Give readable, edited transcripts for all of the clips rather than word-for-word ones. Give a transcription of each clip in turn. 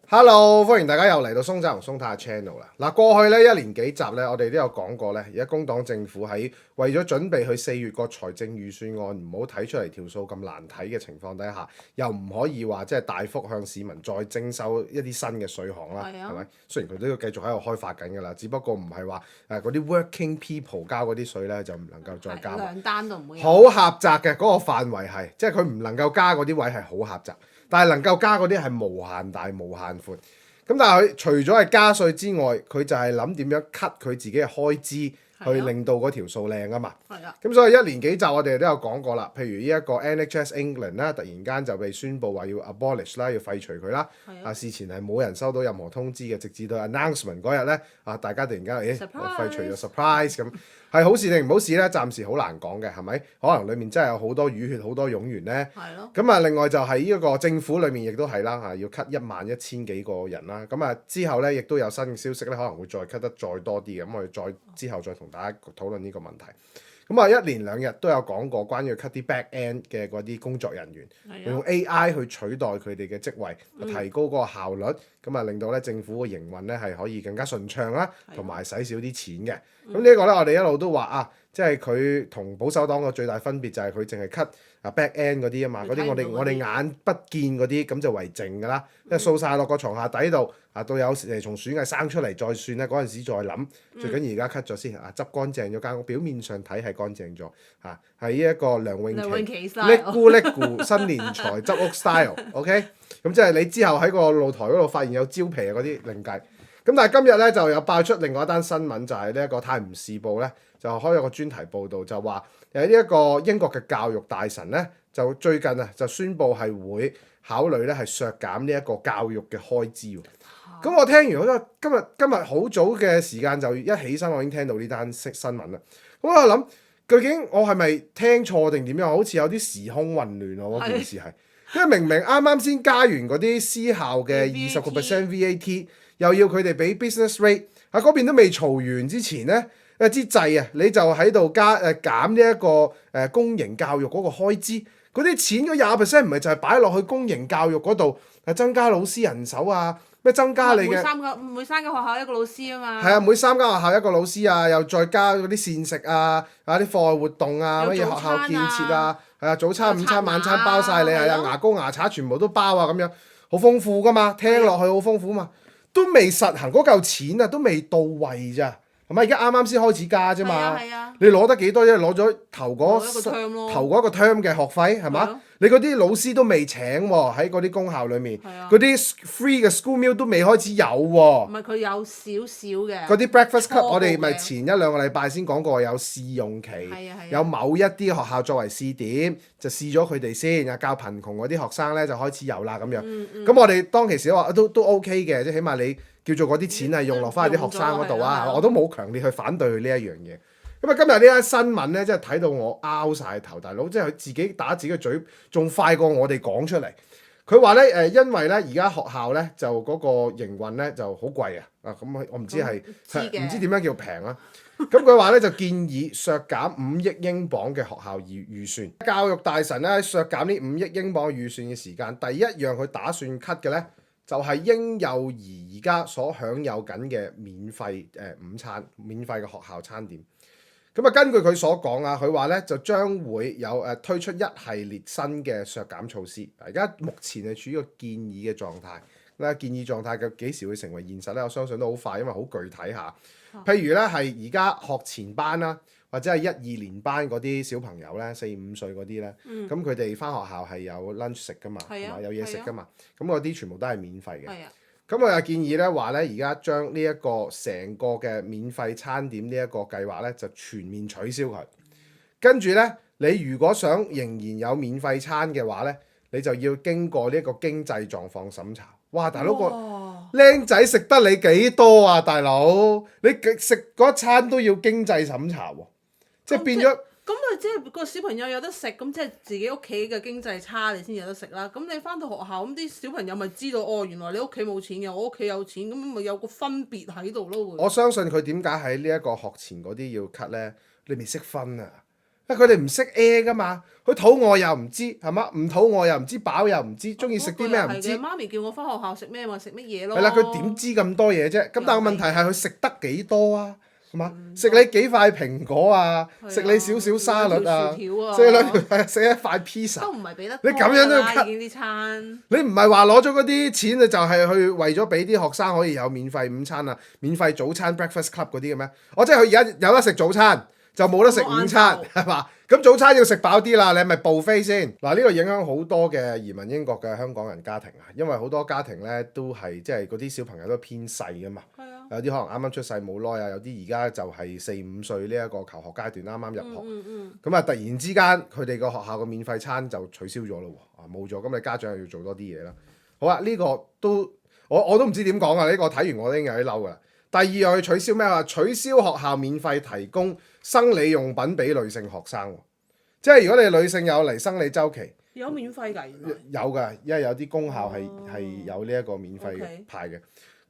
Hello，歡迎大家又嚟到松仔同松太嘅 channel 啦。嗱，過去呢一年幾集呢，我哋都有講過呢。而家工黨政府喺為咗準備去4月個財政預算案唔好睇出嚟條數咁難睇嘅情況底下，又唔可以話即係大幅向市民再徵收一啲新嘅稅項啦，係咪？雖然佢都要繼續喺度開發緊㗎啦，只不過唔係話嗰啲 working people 交嗰啲稅呢，就唔能夠再加。兩單都唔會有。好狹窄嘅嗰個範圍係，即係佢唔能夠加嗰啲位係好狹窄。但係能夠加嗰啲係無限大無限寬，咁但係佢除咗係加稅之外，佢就係諗點樣 cut 佢自己嘅開支，去令到嗰條數靚啊嘛。咁所以一年幾集我哋都有講過啦，譬如呢一個 NHS England 啦，突然間就被宣布話要 abolish 啦，要廢除佢啦。事前係冇人收到任何通知嘅，直至到 announcement 嗰日咧，大家突然間廢除咗 surprise 咁。係好事定唔好事咧？暫時好難講嘅，係咪？可能裡面真係有好多淤血、好多冗員咧。咁啊，另外就係呢一個政府裏面亦都係啦，要 cut 11000幾個人啦。咁啊，之後咧亦都有新嘅消息咧，可能會再 cut 得再多啲嘅。咁我哋之後再同大家討論呢個問題。咁啊，一連兩日都有講過關於 cut 啲 back end 嘅嗰啲工作人員，用 AI 去取代佢哋嘅職位，提高嗰個效率，咁啊令到咧政府嘅營運咧係可以更加順暢啦，同埋使少啲錢嘅。咁呢一個咧，我哋一路都話即係佢同保守黨個最大分別就係佢淨係 cut back end 嗰啲啊嘛，嗰啲我哋眼不見嗰啲咁就為淨㗎啦，因為掃晒落個床下底度到有時從鼠蟻生出嚟再算咧，嗰陣時再諗。最緊要而家 cut 咗先執乾淨咗間屋，表面上睇係乾淨咗係呢一個梁詠琪叻咕叻咕新年財執屋 style，OK？ 咁即係你之後喺個露台嗰度發現有蕉皮嗰啲另計。咁但係今日咧就有爆出另外一單新聞，就係呢一個《泰晤士報》咧就開咗個專題報導，就話呢一個英國嘅教育大臣咧就最近就宣布係會考慮咧係削減呢一個教育嘅開支喎。咁我聽完好多今日好早嘅時間就一起身，我已經聽到呢單新聞啦。咁我諗究竟我係咪聽錯定點樣？好似有啲時空混亂喎，嗰件事係，因為明明啱啱先加完嗰啲私校嘅20% VAT。又要佢哋俾 business rate 嗰邊都未嘈完之前咧，支掣你就喺度減呢一個公營教育嗰個開支，嗰啲錢嗰20%唔係就係擺落去公營教育嗰度，增加老師人手咩增加你嘅每三間學校一個老師啊嘛。係啊，每3間學校一個老師又再加嗰啲膳食啲課外活動乜嘢學校建設早餐、午餐、晚餐包晒你牙膏牙刷全部都包咁樣，好豐富噶嘛，聽落去好豐富嘛。都未實行嗰嚿錢都未到位咋，係咪？而家啱啱先開始加啫嘛。你攞得幾多啫？攞咗頭嗰一個 term 嘅學費係嘛？你嗰啲老師都未請喎，喺嗰啲公校裏面，嗰啲 free 嘅 school meal 都未開始有喎。唔係佢有少少嘅。嗰啲 breakfast club 我哋咪前1-2個禮拜先講過有試用期，有某一啲學校作為試點，就試咗佢哋先，教貧窮嗰啲學生咧就開始有啦咁樣。咁我哋當其時話都 OK 嘅，即係起碼你叫做嗰啲錢係用落翻啲學生嗰度我都冇強烈去反對佢呢一樣嘢。咁今日呢單新聞咧，真係睇到我拗晒頭，大佬，即係佢自己打自己嘅嘴，仲快過我哋講出嚟。佢話咧因為咧而家學校咧就嗰個營運咧就好貴咁我唔知係唔知點樣叫平啦。咁佢話咧就建議削減5億英鎊嘅學校預算。教育大臣咧削減呢5億英鎊預算嘅時間，第一樣佢打算 cut 嘅咧就係嬰幼兒而家所享有緊嘅免費午餐、免費嘅學校餐點。咁根據佢所講佢話咧就將會有推出一系列新嘅削減措施。而家目前係處於一個建議嘅狀態。建議狀態嘅幾時會成為現實咧？我相信都好快，因為好具體下。譬如咧係而家學前班啦，或者係1-2年班嗰啲小朋友咧，4-5歲嗰啲咧，咁佢哋返學校係有 lunch 食噶嘛，有嘢食噶嘛，咁嗰啲全部都係免費嘅。咁我又建議咧話咧，而家將呢一個成個嘅免費餐點呢一個計劃咧，就全面取消佢。跟住咧，你如果想仍然有免費餐嘅話咧，你就要經過呢一個經濟狀況審查。哇！大佬個僆仔食得你幾多啊？大佬，你食嗰餐都要經濟審查喎，即係變咗。咁咪即係個小朋友有得食，咁即係自己屋企嘅經濟差，你先有得食啦。咁你返到學校，咁啲小朋友咪知道原來你屋企冇錢嘅，我屋企有錢，咁咪有個分別喺度咯。我相信佢點解喺呢一個學前嗰啲要 cut 咧？你未識分啊！因為佢哋唔識 A 噶嘛，佢肚餓又唔知係嘛，唔肚餓又唔知，飽又唔知，中意食啲咩又唔知。媽咪叫我翻學校食咩咪食乜嘢咯。係啦，佢點知咁多嘢啫？咁但係個問題係佢食得幾多啊？係嘛？食你幾塊蘋果啊？食你少少沙律啊？食一塊 pizza 都唔係俾得你咁樣都要已經啲餐。你唔係話攞咗嗰啲錢就係去為咗俾啲學生可以有免費午餐啊、免費早餐 breakfast club 嗰啲嘅咩？即係佢而家有得食早餐，就冇得食午餐係嘛？咁早餐要食飽啲啦，你係咪報飛先？嗱，呢個影響好多嘅移民英國嘅香港人家庭啊，因為好多家庭咧都係即係嗰啲小朋友都偏細噶嘛。有啲可能啱啱出世冇耐啊，有啲而家就係4-5歲呢一個求學階段啱啱入學，咁啊突然之間佢哋個學校嘅免費餐就取消咗咯喎，冇咗，咁你家長又要做多啲嘢啦。好啊，呢個都我都唔知點講啊，呢個睇完我都已經有啲嬲噶啦。第二又去取消咩啊？取消學校免費提供生理用品俾女性學生，即係如果你女性有嚟生理週期，有免費㗎？有㗎，因為有啲公校係有呢一個免費嘅派嘅。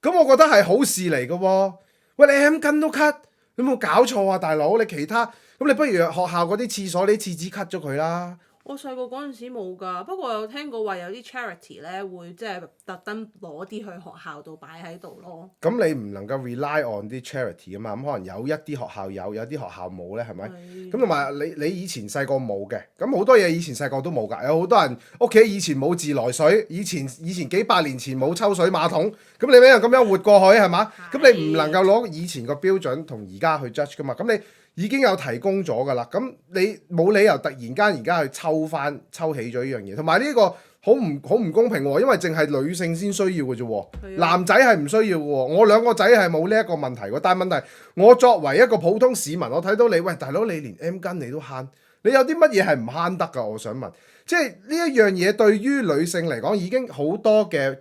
咁我覺得係好事嚟嘅喎，喂，你 M 巾都 cut，你有冇搞錯啊大佬？你其他咁你不如學校嗰啲廁所啲廁紙 cut 咗佢啦。我細個嗰陣時冇㗎，不過有聽過話有啲 charity 咧會即係特登攞啲去學校度擺喺度咯。咁你唔能夠 rely on 啲 charity 啊嘛，咁可能有一啲學校有啲學校冇咧，係咪？咁同埋你以前細個冇嘅，咁好多嘢以前細個都冇㗎，有好多人屋企以前冇自來水，以前幾百年前冇抽水馬桶，咁你咪咁樣活過去係嘛？咁你唔能夠攞以前個標準同而家去 judge 㗎嘛？咁你已經有提供咗㗎啦，咁你冇理由突然間而家去抽起咗呢樣嘢，同埋呢個好唔公平喎，因為淨係女性先需要嘅啫喎，男仔係唔需要嘅喎。我兩個仔係冇呢一個問題喎，但係問題我作為一個普通市民，我睇到你，喂大佬你連 M 巾你都慳，你有啲乜嘢係唔慳得㗎？我想問，即係呢一樣嘢對於女性嚟講已經好多嘅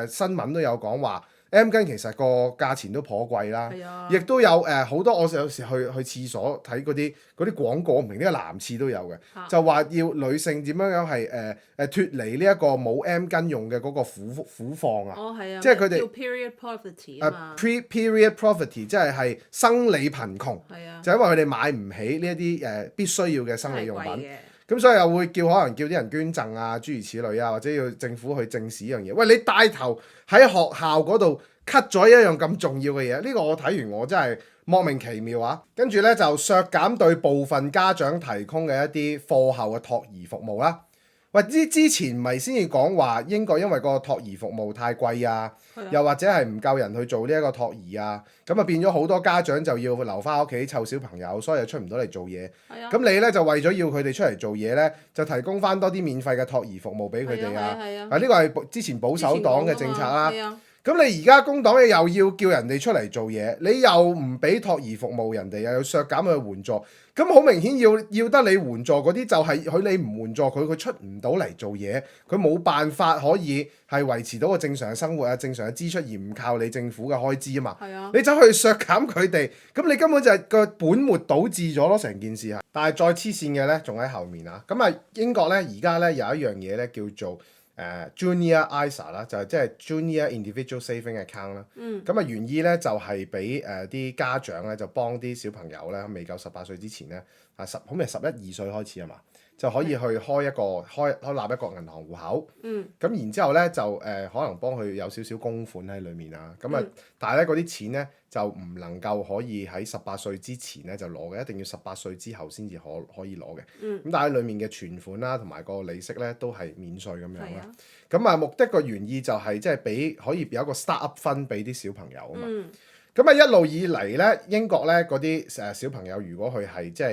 新聞都有講話。M 巾其實個價錢都頗貴啦，亦都有好多我有時去廁所睇嗰啲廣告，我唔明呢個男廁都有嘅，就話要女性點樣係脫離呢一個冇 M 巾用嘅嗰個苦況啊，即係佢哋叫 period poverty 啊嘛，period poverty 即係生理貧窮，就因為佢哋買唔起呢一啲必須要嘅生理用品。咁所以又會可能叫啲人捐贈啊，諸如此類啊，或者要政府去正視呢樣嘢。喂，你帶頭喺學校嗰度 cut 咗一樣咁重要嘅嘢，呢個我睇完我真係莫名其妙啊！跟住咧就削減對部分家長提供嘅一啲課後嘅托兒服務啦。喂，之前咪先至講話英國因為個托兒服務太貴啊，又或者係唔夠人去做呢一個托兒啊，咁啊變咗好多家長就要留翻屋企湊小朋友，所以就出唔到嚟做嘢。咁你咧就為咗要佢哋出嚟做嘢咧，就提供翻多啲免費嘅托兒服務俾佢哋啊。呢個係之前保守黨嘅政策啦。咁你而家工黨又要叫人哋出嚟做嘢，你又唔俾托兒服務人哋，又要削減佢嘅援助，咁好明顯要得你援助嗰啲就係你唔援助佢出唔到嚟做嘢，佢冇辦法可以係維持到個正常嘅生活啊、正常嘅支出，而唔靠你政府嘅開支啊嘛。你走去削減佢哋，咁你根本就係個本末倒置咗咯，成件事係。但係再黐線嘅咧，仲喺後面啊。咁啊，英國咧而家咧有一樣嘢咧叫做Junior ISA 啦，就係即係 Junior Individual Saving Account 啦。咁原意咧就係俾啲家長咧就幫啲小朋友咧未夠18歲之前咧好似係11-12歲開始係嘛，就可以去開立一個銀行戶口。咁然之後咧就可能幫佢有少少供款喺裡面啊。但係咧嗰啲錢咧就唔能夠可以喺18歲之前咧就攞嘅，一定要18歲之後先至可以攞嘅。咁但係裡面嘅存款啦同埋個利息咧都係免稅咁樣啦。咁目的個原意就係即係可以有一個 start up fund俾啲小朋友啊嘛。咁一路以嚟咧，英國咧嗰啲小朋友如果佢係即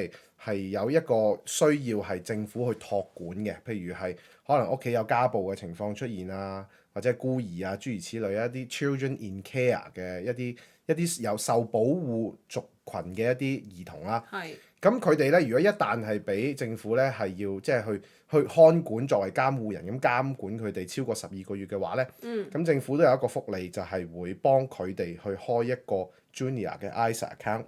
係有一個需要係政府去託管嘅，譬如係可能屋企有家暴嘅情況出現啊，或者孤兒啊諸如此類一啲 children in care 嘅一啲有受保護族群嘅一啲兒童啦。咁佢哋咧，如果一旦係俾政府咧係要即係去看管作為監護人咁監管佢哋超過12個月嘅話咧，咁政府都有一個福利，就係會幫佢哋去開一個 Junior 嘅 ISA account。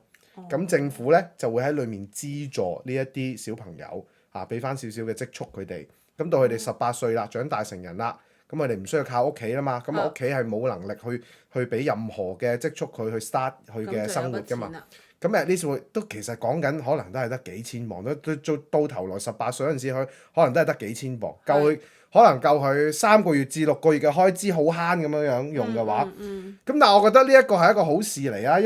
咁政府咧就會喺裡面資助呢一啲小朋友俾翻少少嘅積蓄佢哋。咁到佢哋18歲啦，長大成人啦，咁佢哋唔需要靠屋企啦嘛，咁屋企係冇能力去俾任何嘅積蓄佢去 start 佢嘅生活噶嘛。咁at least會都其實講緊可能都係得幾千磅，都到頭來18歲嗰陣時，佢可能都係得幾千磅，夠佢可能夠佢3個月至6個月嘅開支好慳咁樣用嘅話，咁但係我覺得呢一個係一個好事嚟啊，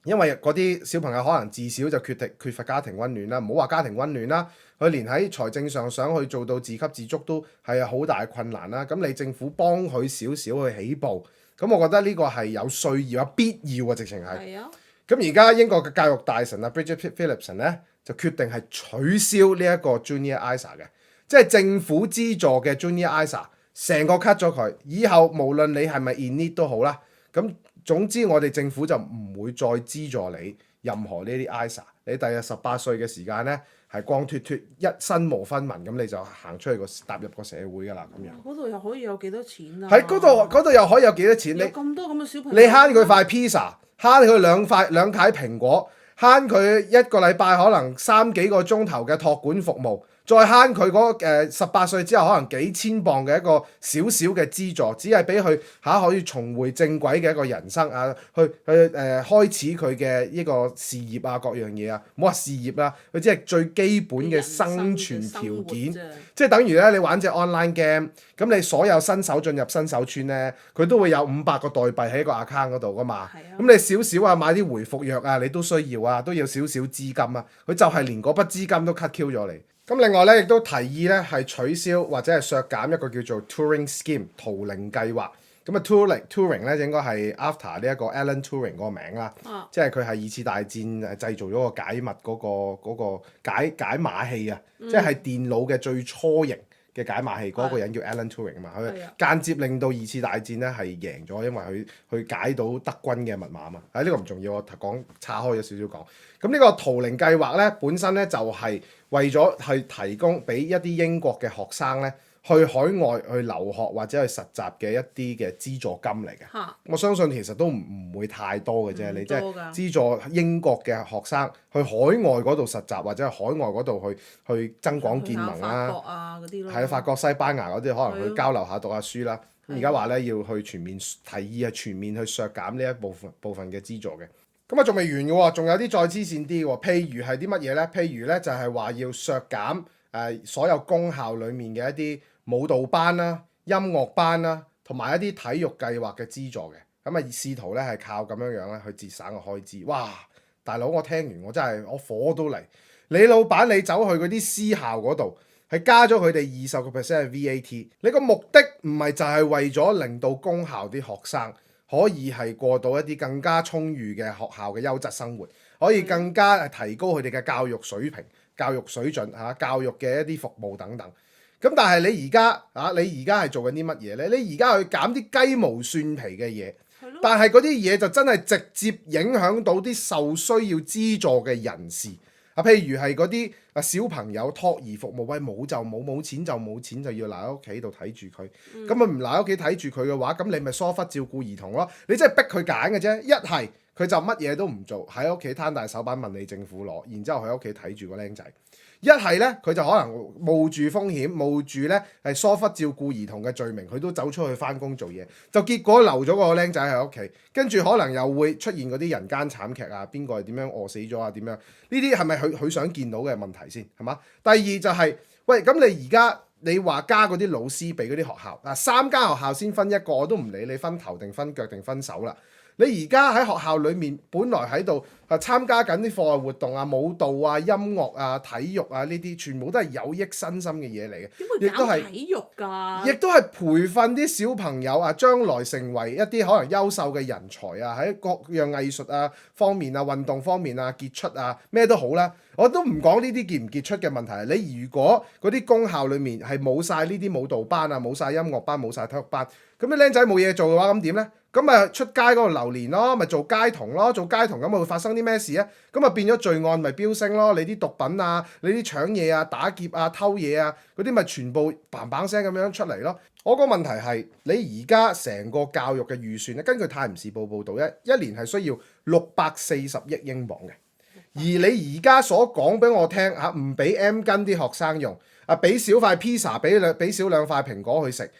因為嗰啲小朋友可能自小就缺乏家庭溫暖啦，唔好話家庭溫暖啦，佢連喺財政上想去做到自給自足都係好大困難啦。咁你政府幫佢少少去起步，咁我覺得呢個係有需要、有必要啊，直情係。咁而家英國嘅教育大臣啊 Bridget Phillipson 咧就決定係取消呢一個 Junior ISA 嘅，即係政府資助嘅 Junior ISA 成個 cut 咗佢，以後無論你係咪 in need 都好啦，咁總之我哋政府就唔會再資助你任何呢啲 ISA， 你第日18歲嘅時間咧係光脫脫一身無分文，咁你就行出去踏入個社會㗎啦咁樣。嗰度又可以有幾多錢啊？喺嗰度又可以有幾多錢？有咁多咁嘅小朋友，你慳佢塊 pizza， 慳佢兩塊蘋果，慳佢一個禮拜可能3幾個鐘頭嘅託管服務，再慳佢嗰18歲之後可能幾千磅嘅一個少少嘅資助，只係俾佢可以重回正軌嘅一個人生啊，去開始佢嘅呢個事業啊各樣嘢啊，唔好話事業啦，佢只係最基本嘅生存條件，即係等於咧你玩隻 online game，咁你所有新手進入新手村咧，佢都會有500個代幣喺個 account 嗰度噶嘛，咁你少少啊買啲回復藥啊，你都需要啊，都要少少資金啊，佢就係連嗰筆資金都 cut Q 咗你。咁另外咧，亦都提議咧係取消或者係削減一個叫做 Turing Scheme 圖靈計劃。咁啊 Turing 咧應該係 after 呢一個 Alan Turing 個名啦，即係佢係2次大戰製造咗個解密嗰個解碼器啊，即係電腦嘅最初型嘅解碼器嗰個人叫 Alan Turing 啊嘛，佢間接令到2次大戰咧係贏咗，因為佢解到德軍嘅密碼啊嘛。呢個唔重要，我岔開咗少少講。咁呢個圖靈計劃咧本身咧就係為咗係提供俾一啲英國嘅學生咧去海外去留學或者去實習嘅一啲嘅資助金嚟嘅。我相信其實都唔會太多嘅啫，你即係資助英國嘅學生去海外嗰度實習或者係海外嗰度去增廣見聞啦。法國啊嗰啲咯。係啊，法國、西班牙嗰啲可能去交流下讀下書啦。咁而家話咧要去全面提議係全面去削減呢一部分嘅資助嘅。咁啊仲未完嘅喎，仲有啲再黐線啲嘅喎，譬如係啲乜嘢咧？譬如咧就係話要削減所有公校裡面嘅一啲舞蹈班啦、音樂班啦，同埋一啲體育計劃嘅資助嘅。咁啊試圖咧係靠咁樣咧去節省個開支。哇！大佬我聽完我真係我火都嚟。你老闆你走去嗰啲私校嗰度係加咗佢哋20% 嘅 VAT， 你個目的唔係就係為咗令到公校啲學生可以係過到一啲更加充裕嘅學校嘅優質生活，可以更加提高佢哋嘅教育水平、教育水準嚇、教育嘅一啲服務等等。咁但係你而家係做緊啲乜嘢咧？你而家去減啲雞毛蒜皮嘅嘢，但係嗰啲嘢就真係直接影響到啲受需要資助嘅人士。譬如係嗰啲小朋友托兒服務，喂冇就冇，冇錢就冇錢，就要留喺屋企度睇住佢。咁佢唔留喺屋企睇住佢嘅話，咁你咪疏忽照顧兒童咯。你真係逼佢揀嘅啫。一係佢就乜嘢都唔做，喺屋企攤大手板問你政府攞，然之後喺屋企睇住個僆仔。一係咧，佢就可能冒住風險，冒住咧係疏忽照顧兒童嘅罪名，佢都走出去翻工做嘢，就結果留咗個僆仔喺屋企，跟住可能又會出現嗰啲人間慘劇啊，邊個係點樣餓死咗啊？點樣呢啲係咪佢想見到嘅問題先係嘛？第二就係喂，咁你而家你話加嗰啲老師俾嗰啲學校嗱，3間學校先分一個，我都唔理你分頭定分腳定分手啦。你而家喺學校裏面，本來喺度參加緊啲課外活動啊、舞蹈啊、音樂啊、體育啊呢啲，全部都係有益身心嘅嘢嚟嘅。點會搞體育㗎？亦都係培訓啲小朋友啊，將來成為一啲可能優秀嘅人才啊，喺各樣藝術啊方面啊、運動方面啊傑出啊，咩都好啦。我都唔講呢啲傑唔傑出嘅問題。你如果嗰啲公校裏面係冇晒呢啲舞蹈班啊、冇晒音樂班、冇晒體育班，咁啲僆仔冇嘢做嘅話，咁點咧？咁咪出街嗰度流連咯，咪做街童咯，做街童咁咪會發生啲咩事啊？咁咪變咗罪案咪飆升咯，你啲毒品啊、你啲搶嘢啊、打劫啊、偷嘢啊嗰啲咪全部嘭嘭聲咁樣出嚟咯。我個問題係你而家成個教育嘅預算咧，根據《泰晤士報》報導一年係需要640億英鎊嘅，而你而家所講俾我聽嚇，唔俾 M 巾啲學生用，俾少塊 pizza，俾少兩塊蘋果去食。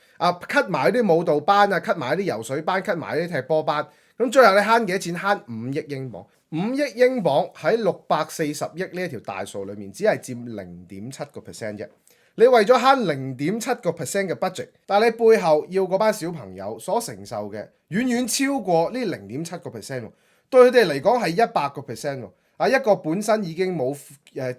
，cut 埋啲舞蹈班啊，cut 埋啲游水班，cut 埋啲踢波班，咁最後你慳幾多錢？慳5億英鎊。5億英鎊喺640億呢一條大數裏面，只係佔0.7% 啫。你為咗慳0.7% 嘅 budget，但係你背後要嗰班小朋友所承受嘅遠遠超過呢0.7%，對佢哋嚟講係100%喎。一個本身已經冇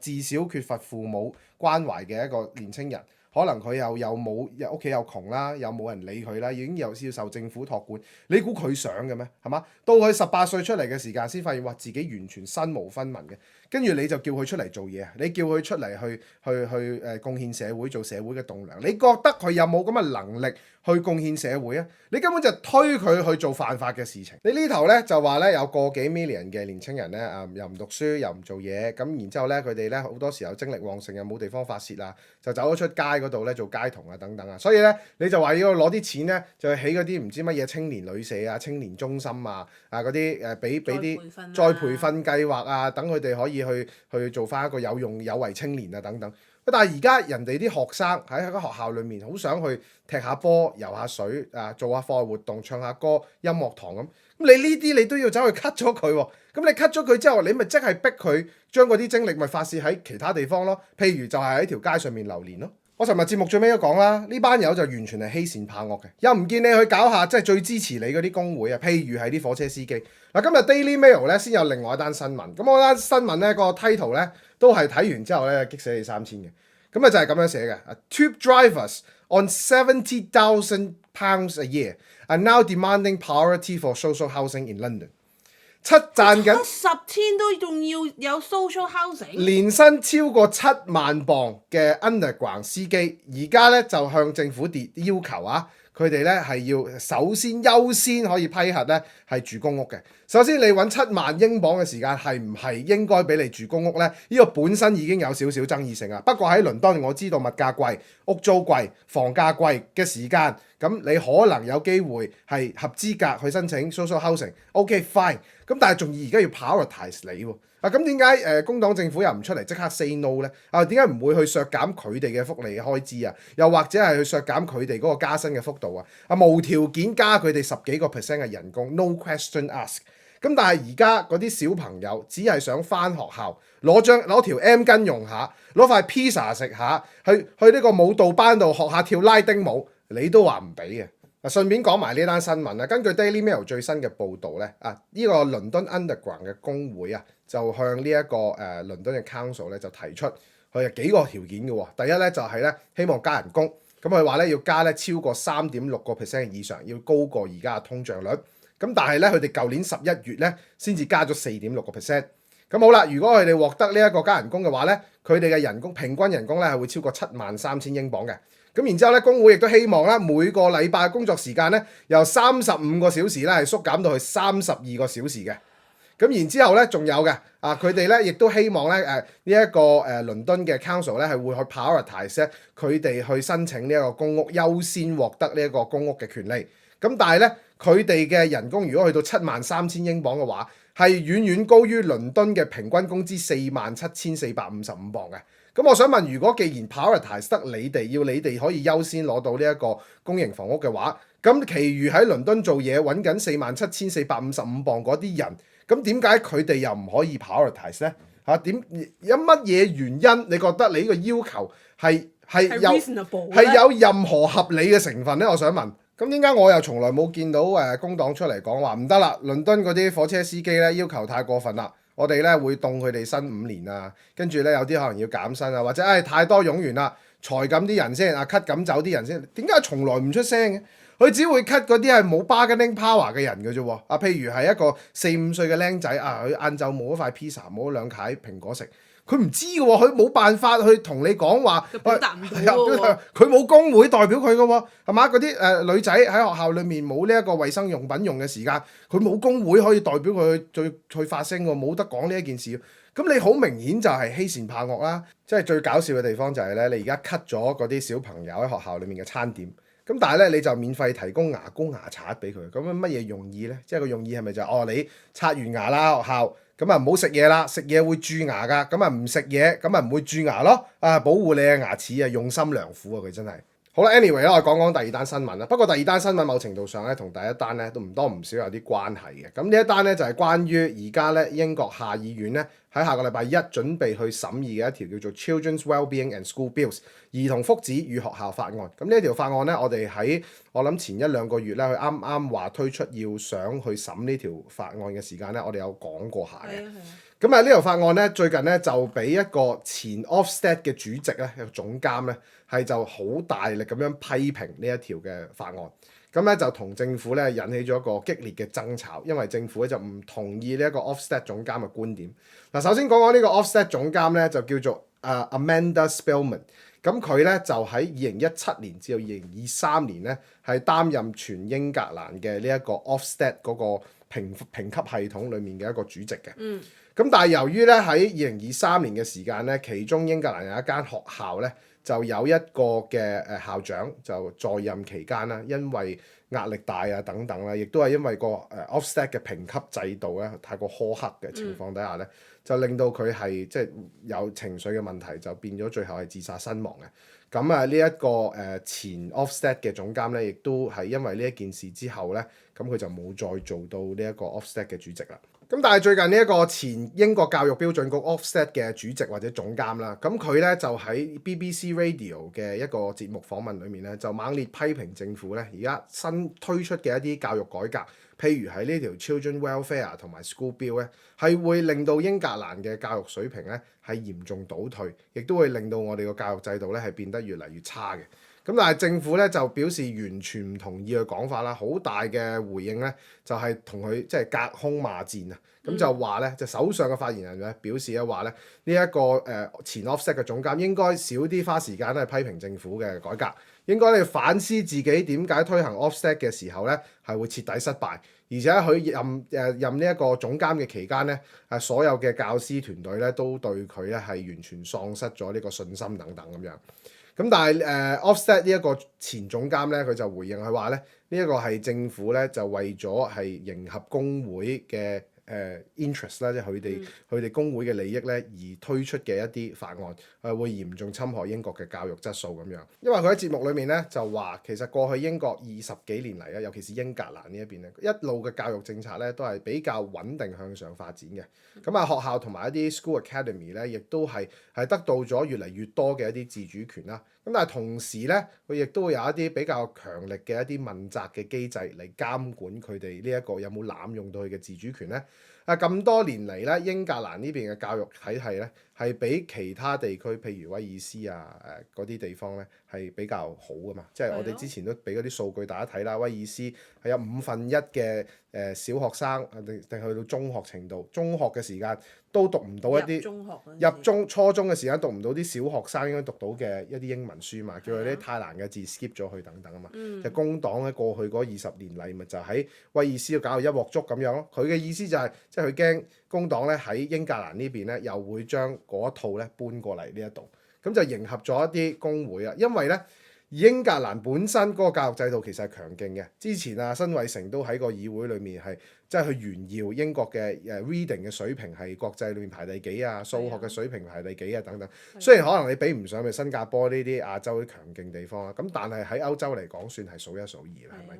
自小缺乏父母關懷嘅一個年青人，可能佢又冇屋企又窮啦，又冇人理佢啦，已經又要受政府託管。你估佢想嘅咩？係嘛？到佢18歲出嚟嘅時間，先發現話自己完全身無分文嘅。跟住你就叫佢出嚟做嘢，你叫佢出嚟去貢獻社會，做社會嘅棟梁。你覺得佢有冇咁嘅能力去貢獻社會啊？你根本就推佢去做犯法嘅事情。你呢頭咧就話咧有個幾 million 嘅年青人咧又唔讀書又唔做嘢，咁然之後咧佢哋咧好多時候精力旺盛又冇地方發泄啊，就走咗出街嗰度咧做街童啊等等啊。所以咧你就話要攞啲錢咧就去起嗰啲唔知乜嘢青年旅社啊、青年中心啊嗰啲俾啲再培訓計劃啊，等佢哋可以去做翻一個有用有為青年啊等等。但係而家人哋啲學生喺個學校裏面好想去踢下波、游下水做下課外活動、唱下歌、音樂堂咁。你呢啲你都要走去 cut 咗佢喎。咁你 cut 咗佢之後，你咪即係逼佢將嗰啲精力咪發泄喺其他地方咯。譬如就係喺條街上面流連咯。我尋日節目最尾都講啦，呢班友就完全係欺善怕惡嘅，又唔見你去搞下即係最支持你嗰啲工會啊，譬如係啲火車司機。今日 Daily Mail 咧先有另外一單新聞，咁我單新聞咧個 title 咧都係睇完之後咧激死你3000嘅，咁就係咁樣寫嘅。Tube drivers on £70,000 a year are now demanding priority for social housing in London。賺緊10千都仲要有 social housing，年薪超過7萬磅嘅 underground 司機，而家咧就向政府要求佢哋咧係要首先優先可以批核咧係住公屋嘅。首先你揾7萬英鎊嘅時間係唔係應該俾你住公屋咧？呢個本身已經有少少爭議性啦。不過喺倫敦我知道物價貴、屋租貴、房價貴嘅時間，咁你可能有機會係合資格去申請 social housing。OK fine。咁但係仲而家要 prioritize 你喎。咁點解工黨政府又唔出嚟即刻 say no 咧？點解唔會去削減佢哋嘅福利開支啊？又或者係去削減佢哋嗰個加薪嘅幅度啊？無條件加佢哋10幾個%嘅人工 ，no question ask。咁但係而家嗰啲小朋友只係想返學校攞條 M 巾用下，攞塊 pizza 食下，去呢個舞蹈班度學下跳拉丁舞，你都話唔俾嘅。順便講埋呢單新聞啦。根據 Daily Mail 最新嘅報導咧，呢個倫敦 Underground 嘅工會就向呢一個倫敦嘅 Council 咧就提出佢有幾個條件嘅喎。第一咧就係咧希望加人工，咁佢話咧要加咧超過3.6% 以上，要高過而家嘅通脹率。咁但係咧佢哋舊年11月咧先至加咗4.6%。咁好啦，如果佢哋獲得呢一個加人工嘅話咧，佢哋嘅人工平均人工咧係會超過73,000英鎊嘅。咁然之後咧，工會亦都希望咧每個禮拜工作時間咧由35個小時咧係縮減到去32個小時嘅。咁然之後咧仲有嘅佢哋咧亦都希望咧呢一個倫敦嘅 Council 咧係會去 prioritize 佢哋去申請呢一個公屋，優先獲得呢一個公屋嘅權利。咁但係咧佢哋嘅人工如果去到73,000英鎊嘅話，係遠遠高於倫敦嘅平均工資47,455鎊嘅。咁我想問，如果既然 prioritize 得你哋，要你哋可以優先攞到呢一個公營房屋嘅話，咁其餘喺倫敦做嘢揾緊47,455鎊嗰啲人，咁點解佢哋又唔可以 prioritize 咧？有乜嘢原因？你覺得你呢個要求係有任何合理嘅成分咧？我想問。咁點解我又從來冇見到工黨出嚟講話唔得啦？倫敦嗰啲火車司機咧要求太過分啦，我哋咧會凍佢哋薪5年啊，跟住咧有啲可能要減薪啊，或者太多冗員啦，裁減啲人先cut 咁走啲人先。點解從來唔出聲嘅？佢只會 cut 嗰啲係冇 bargaining power 嘅人嘅啫喎。譬如係一個4、5歲嘅僆仔佢晏晝冇咗塊 pizza，冇咗2塊蘋果食。佢唔知嘅喎，佢冇辦法去同你講話，佢冇工會代表佢嘅喎，係嘛？嗰啲女仔喺學校裏面冇呢一個衛生用品用嘅時間，佢冇工會可以代表佢去發聲喎，冇得講呢一件事。咁你好明顯就係欺善怕惡啦！即係最搞笑嘅地方就係咧，你而家 cut 咗嗰啲小朋友喺學校裏面嘅餐點，咁但係咧你就免費提供牙膏牙刷俾佢，咁樣乜嘢用意咧？即係個用意係咪就你刷完牙啦學校？咁唔好食嘢啦，食嘢會蛀牙噶，咁唔食嘢，咁唔會蛀牙咯。保護你嘅牙齒用心良苦佢真係。好啦，anyway 啦，我講講第二單新聞啦。不過第二單新聞某程度上咧，同第一單咧都唔多唔少有啲關係嘅。咁呢一單咧就係關於而家咧英國下議院咧喺下個禮拜一準備去審議嘅一條叫做 Children's Wellbeing and School Bills 兒童福祉與學校法案。咁呢一條法案咧，我哋喺我諗前一兩個月咧，佢啱啱話推出要想去審呢條法案嘅時間咧，我哋有講過下嘅。咁啊呢條法案咧，最近咧就俾一個前 Ofsted 嘅主席咧，一個總監咧，係就好大力咁樣批評呢一條嘅法案。咁咧就同政府咧引起咗一個激烈嘅爭吵，因為政府咧就唔同意呢一個 Ofsted 總監嘅觀點。嗱，首先講講呢個 Ofsted 總監咧，就叫做Amanda Spelman。咁佢咧就喺2017年至到2023年咧，係擔任全英格蘭嘅呢一個 Ofsted 嗰個評級系統裡面嘅一個主席嘅。咁但係由於咧喺2023年嘅時間咧，其中英格蘭有一間學校咧就有一個嘅校長就在任期間啦，因為壓力大啊等等啦，亦都係因為個Ofsted 嘅評級制度咧太過苛刻嘅情況底下咧，就令到佢係即係有情緒嘅問題，就變咗最後係自殺身亡嘅。咁啊呢一個前 Ofsted 嘅總監咧，亦都係因為呢一件事之後咧，咁佢就冇再做到呢一個 Ofsted 嘅主席啦。咁但係最近呢一個前英國教育標準局 Ofsted 嘅主席或者總監啦，咁佢咧就喺 BBC Radio 嘅一個節目訪問裏面咧，就猛烈批評政府咧而家新推出嘅一啲教育改革，譬如喺呢條 Children Welfare 同埋 School Bill 咧，係會令到英格蘭嘅教育水平咧係嚴重倒退，亦都會令到我哋個教育制度咧係變得越嚟越差嘅。咁但係政府咧就表示完全唔同意佢講法啦，好大嘅回應咧就係同佢即係隔空罵戰啊！咁就話咧，就首相嘅發言人咧表示咧話咧呢一個前 Ofsted 嘅總監應該少啲花時間咧批評政府嘅改革，應該咧反思自己點解推行 Ofsted 嘅時候咧係會徹底失敗，而且佢任呢一個總監嘅期間咧所有嘅教師團隊咧都對佢咧係完全喪失咗呢個信心等等咁樣。咁但係Ofsted 呢一個前總監咧，佢就回應佢話咧，呢一個係政府咧就為咗係迎合工會嘅interest 啦，即係佢哋工會嘅利益咧而推出嘅一啲法案，會嚴重侵害英國嘅教育質素咁樣。因為佢喺節目裏面咧就話，其實過去英國20幾年嚟咧，尤其是英格蘭呢一邊咧，一路嘅教育政策咧都係比較穩定向上發展嘅。咁啊，學校同埋一啲 school academy 咧，亦都係得到咗越嚟越多嘅一啲自主權啦。咁但係同時咧，佢亦都會有一啲比較強力嘅一啲問責嘅機制嚟監管佢哋呢一個有冇濫用到佢嘅自主權咧。咁多年嚟咧，英格蘭呢邊嘅教育體系咧係比其他地區，譬如威爾斯啊嗰啲地方咧係比較好噶嘛。即係我哋之前都俾嗰啲數據大家睇啦，威爾斯係有1/5嘅小學生定去到中學程度，中學嘅時間都讀唔到一啲初中嘅時間讀唔到啲小學生應該讀到嘅一啲英文書嘛，叫佢啲太難嘅字 skip 咗去等等啊嘛。就工黨咧過去嗰20年嚟咪就喺威爾斯搞到一鑊粥咁樣咯。佢嘅意思就係即係佢驚工黨咧喺英格蘭呢邊咧又會將嗰一套咧搬過嚟呢一度，咁就迎合咗一啲工會啊。因為咧英格蘭本身嗰個教育制度其實係強勁嘅，之前啊辛偉誠都喺個議會裏面係即係去炫耀英國嘅reading 嘅水平係國際裏面排第幾啊，數學嘅水平排第幾啊等等。雖然可能你比唔上新加坡呢啲亞洲啲強勁地方啦，咁但係喺歐洲嚟講算係數一數二啦，係咪？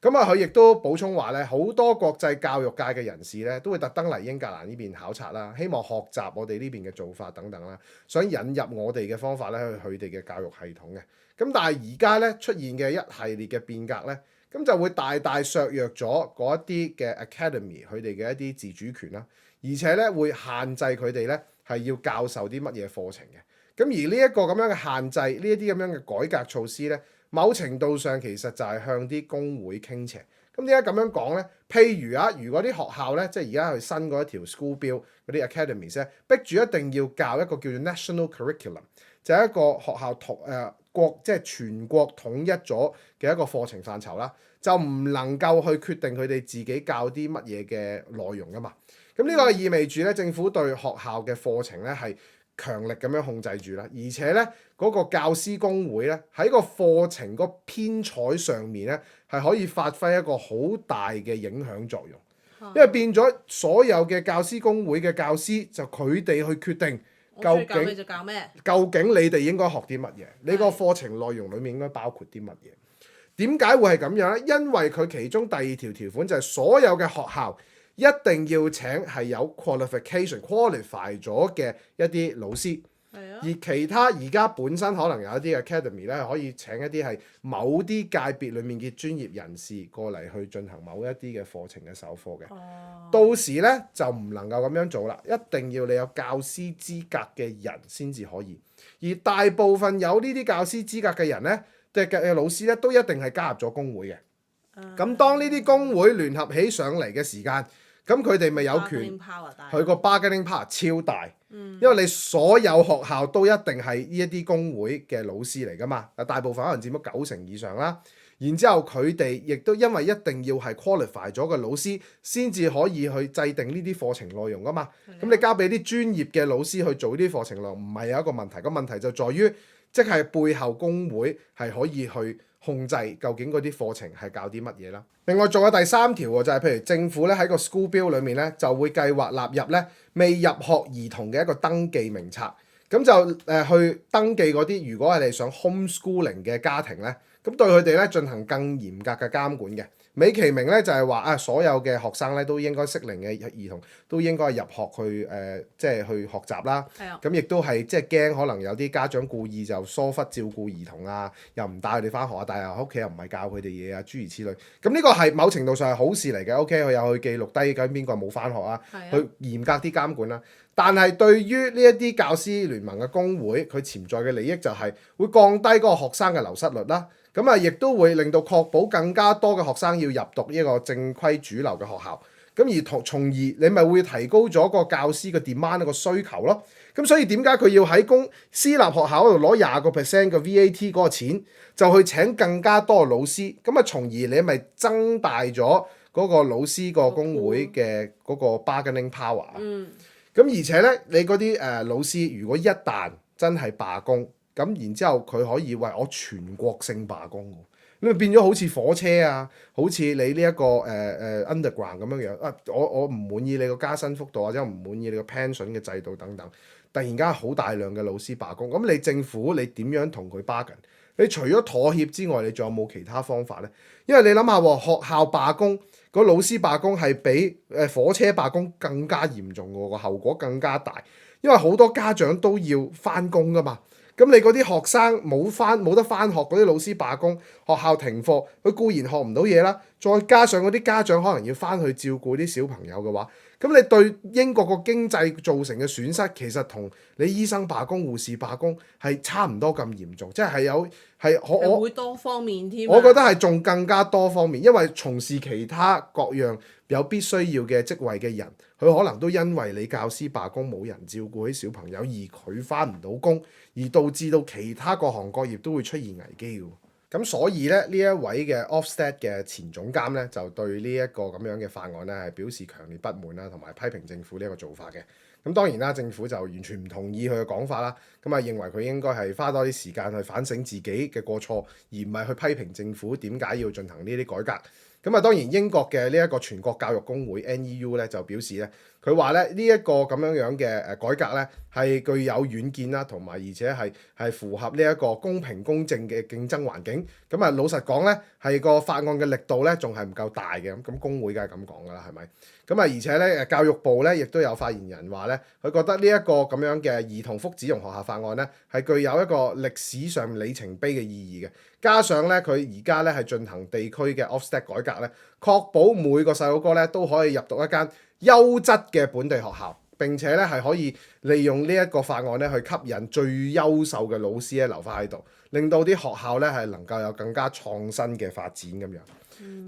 咁啊，佢亦都補充話咧，好多國際教育界嘅人士咧，都會特登嚟英格蘭呢邊考察啦，希望學習我哋呢邊嘅做法等等啦，想引入我哋嘅方法咧去佢哋嘅教育系統嘅。咁但係而家咧出現嘅一系列嘅變革咧，咁就會大大削弱咗嗰一啲嘅 academy 佢哋嘅一啲自主權啦，而且咧會限制佢哋咧係要教授啲乜嘢課程嘅。咁而呢一個咁樣嘅限制，呢一啲咁樣嘅改革措施咧，某程度上其實就係向啲工會傾斜。咁點解咁樣講咧？譬如啊，如果啲學校咧，即係而家係新嗰一條 school bill 嗰啲 academies 咧，逼住一定要教一個叫做 national curriculum，就係一個學校即係全國統一咗嘅一個課程範疇啦，就唔能夠去決定佢哋自己教啲乜嘢嘅內容噶嘛。咁呢個意味住咧，政府對學校嘅課程咧係強力咁樣控制住啦，而且咧嗰個教師公會咧喺個課程個編採上面咧係可以發揮一個好大嘅影響作用，因為變咗所有嘅教師公會嘅教師就佢哋去決定我中意教咩就教咩。究竟你哋應該學啲乜嘢？你個課程內容裡面應該包括啲乜嘢？點解會係咁樣呢？因為佢其中第二條條款就係所有嘅學校一定要請係有 qualify 咗嘅一啲老師。而其他而家本身可能有一啲 academy 咧，可以請一啲係某啲界別裡面嘅專業人士過嚟去進行某一啲嘅課程嘅授課嘅。到時咧就唔能夠咁樣做啦，一定要你有教師資格嘅人先至可以。而大部分有呢啲教師資格嘅人咧嘅老師咧，都一定係加入咗工會嘅。咁當呢啲工會聯合起上嚟嘅時間，咁佢哋咪有權，佢個 bargaining power 超大。因為你所有學校都一定係呢一啲工會嘅老師嚟噶嘛，大部分可能佔咗90%以上啦。然之後佢哋亦都因為一定要係 qualify 咗嘅老師，先至可以去制定呢啲課程內容噶嘛。咁你交俾啲專業嘅老師去做呢啲課程內容，唔係有一個問題。個問題就在於，即係背後工會係可以去控制究竟嗰啲課程係教啲乜嘢啦。另外仲有第3條喎，就係譬如政府咧喺個 school bill 裏面咧就會計劃納入咧未入學兒童嘅一個登記名冊，咁就去登記嗰啲如果係你想 homeschooling 嘅家庭咧，咁對佢哋咧進行更嚴格嘅監管嘅。美其名咧就係話所有嘅學生咧都應該適齡嘅兒童都應該入學去即係去學習啦。咁亦都係即係驚可能有啲家長故意就疏忽照顧兒童啊，又唔帶佢哋翻學啊，但係喺屋企又唔係教佢哋嘢啊，諸如此類。咁呢個係某程度上係好事嚟嘅。OK， 佢有去記錄低緊邊個冇翻學啊，去嚴格啲監管啦。但係對於呢一啲教師聯盟嘅工會，佢潛在嘅利益就係會降低嗰個學生嘅流失率啦。咁啊，亦都會令到確保更加多嘅學生要入讀呢個正規主流嘅學校。咁而從而你咪會提高咗個教師嘅 demand 一個需求咯。咁所以點解佢要喺私立學校嗰度攞20% 嘅 VAT 嗰個錢，就去請更加多嘅老師？咁啊，從而你咪增大咗嗰個老師個工會嘅嗰個 bargaining power。咁而且咧，你嗰啲老師如果一旦真係罷工，咁然之後佢可以為我全國性罷工，咁咪變咗好似火車啊，好似你呢一個underground 咁樣樣啊！我唔滿意你個加薪幅度，或者唔滿意你個 pension 嘅制度等等，突然間好大量嘅老師罷工，咁你政府你點樣同佢 bargain？你除咗妥協之外，你仲有冇其他方法咧？因為你諗下喎，學校罷工，個老師罷工係比火車罷工更加嚴重喎，個後果更加大，因為好多家長都要翻工噶嘛。咁你嗰啲學生冇得翻學，嗰啲老師罷工，學校停課，佢固然學唔到嘢啦，再加上嗰啲家長可能要翻去照顧啲小朋友嘅話，咁你對英國個經濟造成嘅損失，其實同你醫生罷工、護士罷工係差唔多咁嚴重，即係我會多方面添。我覺得係仲更加多方面，因為從事其他各樣有必須要嘅職位嘅人，佢可能都因為你教師罷工冇人照顧啲小朋友，而佢翻唔到工，而導致到其他各行各業都會出現危機嘅。咁所以咧，呢一位嘅 Ofsted 嘅前總監咧，就對呢一個咁樣嘅法案咧係表示強烈不滿啦，同埋批評政府呢一個做法嘅。咁當然啦，政府就完全唔同意佢嘅講法啦。咁啊，認為佢應該係花多啲時間去反省自己嘅過錯，而唔係去批評政府點解要進行呢啲改革。咁啊，當然英國嘅呢一個全國教育工會 NEU 咧就表示咧，佢話咧呢一個咁樣樣嘅改革咧係具有遠見啦，同埋而且係符合呢一個公平公正嘅競爭環境。咁啊，老實講咧，係個法案嘅力度咧仲係唔夠大嘅。咁工會梗係咁講㗎啦，係咪？咁啊，而且咧教育部咧亦都有發言人話咧，佢覺得呢一個咁樣嘅兒童福祉同學校法案咧係具有一個歷史上里程碑嘅意義嘅。加上咧，佢而家咧係進行地區嘅 Ofsted 改革咧，確保每個細路哥咧都可以入讀一間優質嘅本地學校，並且咧係可以利用呢一個法案咧去吸引最優秀嘅老師咧留翻喺度，令到啲學校咧係能夠有更加創新嘅發展咁樣。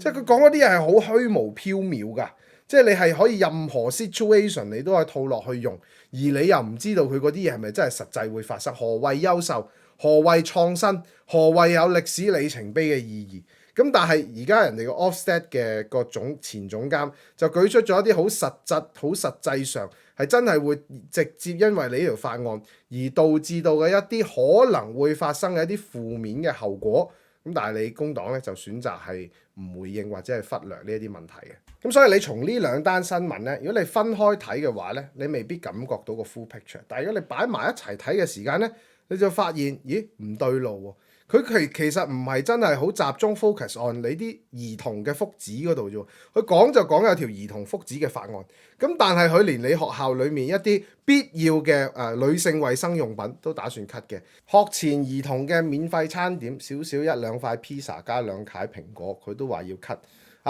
即係佢講嗰啲嘢係好虛無縹緲㗎，即係你係可以任何 situation 你都可以套落去用，而你又唔知道佢嗰啲嘢係咪真係實際會發生？何謂優秀？何謂創新？何謂有歷史里程碑嘅意義？咁但係而家人哋個 Ofsted 嘅個前總監就舉出咗一啲好實際上係真係會直接因為你呢條法案而導致到嘅一啲可能會發生嘅一啲負面嘅後果。咁但係你工黨咧就選擇係唔回應或者係忽略呢一啲問題嘅。咁所以你從呢兩單新聞咧，如果你分開睇嘅話咧，你未必感覺到個 full picture。但係如果你擺埋一齊睇嘅時間咧，你就發現咦唔對路喎。佢其實唔係真係好集中 focus on 你啲兒童嘅福祉嗰度啫喎，佢講就講有條兒童福祉嘅法案，咁但係佢連你學校裡面一啲必要嘅女性衞生用品都打算 cut 嘅，學前兒童嘅免費餐點少少一兩塊 pizza 加兩塊蘋果，佢都話要 cut。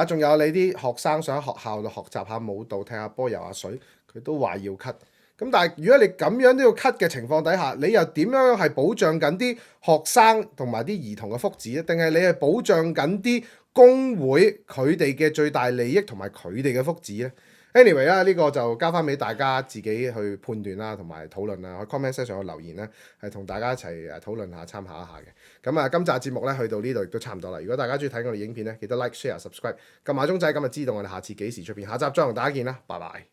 仲有你啲學生想喺學校度學習下舞蹈、踢下波、游下水，佢都話要 cut。咁但係如果你咁樣都要 cut 嘅情況底下，你又點樣係保障緊啲學生同埋啲兒童嘅福祉咧？定係你係保障緊啲工會佢哋嘅最大利益同埋佢哋嘅福祉咧？Anyway 啦，呢個就交翻俾大家自己去判斷啦，同埋討論啦。喺 comment section 上留言咧，係同大家一齊討論下、參考一下嘅。咁今集節目咧去到呢度亦都差唔多啦。如果大家中意睇我哋影片咧，記得 like、share、subscribe，撳下鐘仔，咁就知道我哋下次幾時出片。下集再同大家見啦，拜拜。